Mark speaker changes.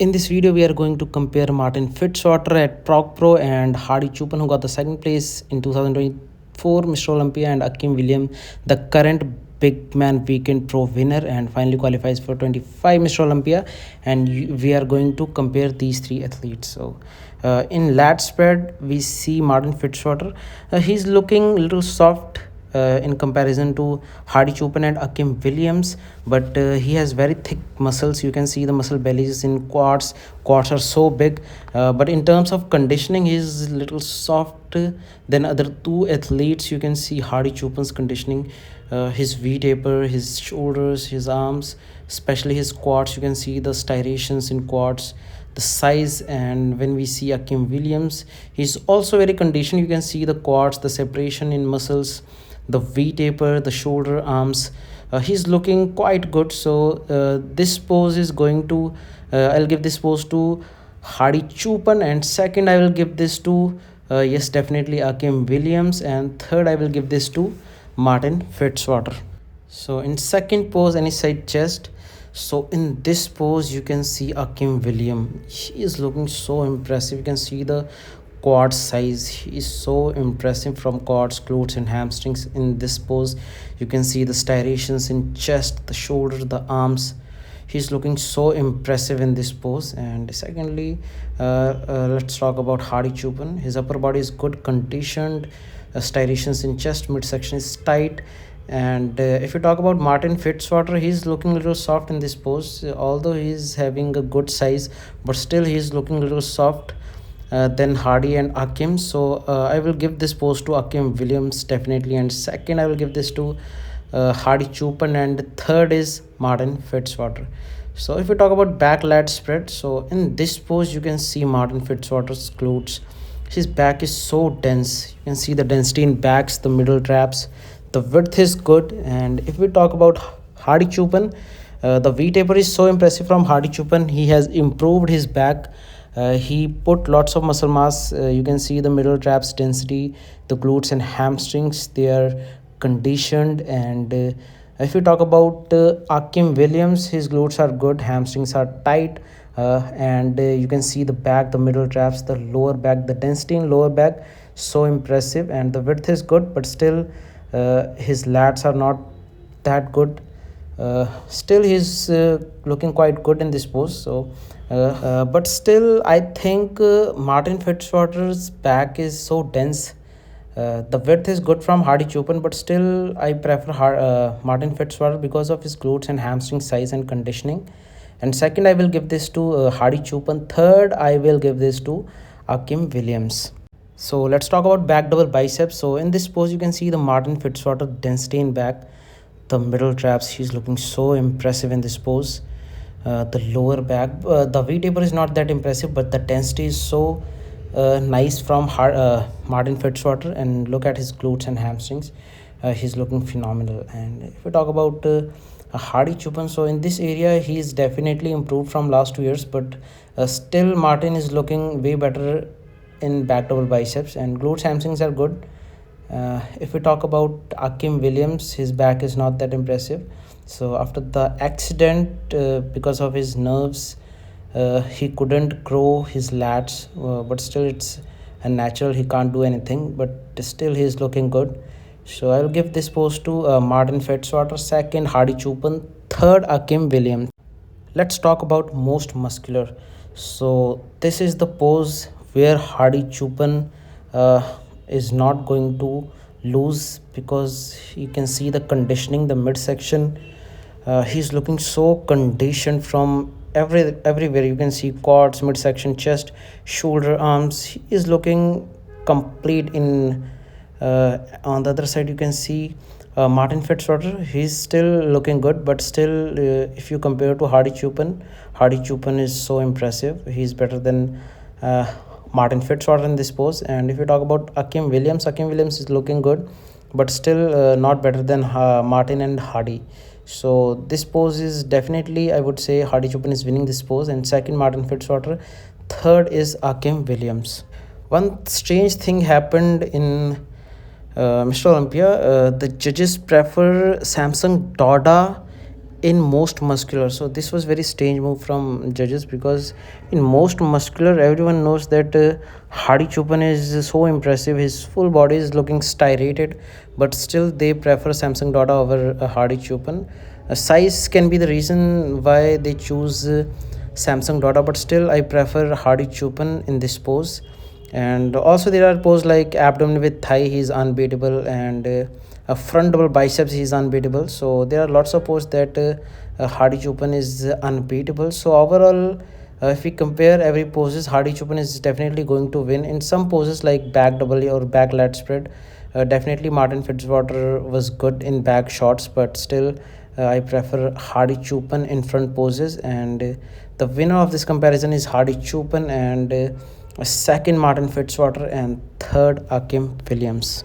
Speaker 1: In this video, we are going to compare Martin Fitzwater at Proc Pro and Hadi Choopan, who got the second place in 2024 Mr. Olympia, and Akim William, the current Big Man Weekend Pro winner, and finally qualifies for 25 Mr. Olympia. And we are going to compare these three athletes. So, in lat spread, we see Martin Fitzwater. He's looking a little soft in comparison to Hadi Choopan and Akim Williams, but he has very thick muscles. You can see the muscle bellies in quads. Quads are so big, but in terms of conditioning, he's a little soft than other two athletes. You can see Hadi Choopan's conditioning, his V taper, his shoulders, his arms, especially his quads. You can see the striations in quads, the size. And when we see Akim Williams, he's also very conditioned. You can see the quads, the separation in muscles, the V taper, the shoulder, arms. He's looking quite good. So this pose is going to I'll give this pose to Hadi Choopan, and second I will give this to yes, definitely Akim Williams, and third I will give this to Martin Fitzwater. So in second pose, any side chest. So in this pose, you can see Akim William. He is looking so impressive. You can see the quad size. He is so impressive from quads, glutes, and hamstrings. In this pose, you can see the striations in chest, the shoulder, the arms. He's looking so impressive in this pose. And secondly, let's talk about Hadi Choopan. His upper body is good conditioned, striations in chest, midsection is tight. And if you talk about Martin Fitzwater, he's looking a little soft in this pose, although he's having a good size, but still he's looking a little soft than Hadi and Akim. So I will give this pose to Akim Williams definitely, and second I will give this to Hadi Choopan, and third is Martin Fitzwater. So if we talk about back lat spread, so in this pose you can see Martin Fitzwater's glutes. His back is so dense. You can see the density in backs, the middle traps, the width is good. And if we talk about Hadi Choopan, the V taper is so impressive from Hadi Choopan. He has improved his back. He put lots of muscle mass. You can see the middle traps density, the glutes and hamstrings, they are conditioned. And if you talk about Akim Williams, his glutes are good, hamstrings are tight. And you can see the back, the middle traps, the lower back, the density in lower back, so impressive. And the width is good, but still his lats are not that good. Still he's looking quite good in this pose. So but still I think Martin Fitzwater's back is so dense. The width is good from Hadi Choopan, but still I prefer Martin Fitzwater because of his glutes and hamstring size and conditioning. And second I will give this to Hadi Choopan. Third I will give this to Akim Williams. So let's talk about back double biceps. So in this pose you can see the Martin Fitzwater density in back, the middle traps. He's looking so impressive in this pose. The lower back, the V taper is not that impressive, but the density is so nice from Martin Fitzwater. And look at his glutes and hamstrings. He's looking phenomenal. And if we talk about Hadi Choopan, so in this area he's definitely improved from last 2 years, but still Martin is looking way better in back double biceps, and glutes hamstrings are good. If we talk about Akim Williams, his back is not that impressive. So after the accident, because of his nerves, he couldn't grow his lats, but still it's a natural, he can't do anything, but still he is looking good. So I will give this pose to Martin Fitzwater, second Hadi Choopan, third Akim Williams. Let's talk about most muscular. So this is the pose where Hadi Choopan is not going to lose, because you can see the conditioning, the midsection. He's looking so conditioned from everywhere. You can see quads, midsection, chest, shoulder, arms. He is looking complete in on the other side you can see Martin Fitzwater. He's still looking good, but still if you compare to Hadi Choopan is so impressive. He's better than Martin Fitzwater in this pose. And if you talk about Akim Williams is looking good, but still not better than Martin and Hadi. So this pose is definitely, I would say, Hadi Choopan is winning this pose, and second Martin Fitzwater, third is Akim Williams. One strange thing happened in Mr. Olympia. The judges prefer Samsung Doda in most muscular. So this was very strange move from judges, because in most muscular everyone knows that Hadi Chupan is so impressive, his full body is looking styrated, but still they prefer Samsung Dada over Hadi Chupan. Size can be the reason why they choose Samsung Dada, but still I prefer Hadi Chupan in this pose. And also there are poses like abdomen with thigh, he's unbeatable, and a front double biceps, he's unbeatable. So there are lots of poses that Hadi Chupan is unbeatable. So overall, if we compare every poses, Hadi Chupan is definitely going to win. In some poses like back double or back lat spread, definitely Martin Fitzwater was good in back shots, but still I prefer Hadi Chupan in front poses. And the winner of this comparison is Hadi Chupan, and second Martin Fitzwater, and third Akim Williams.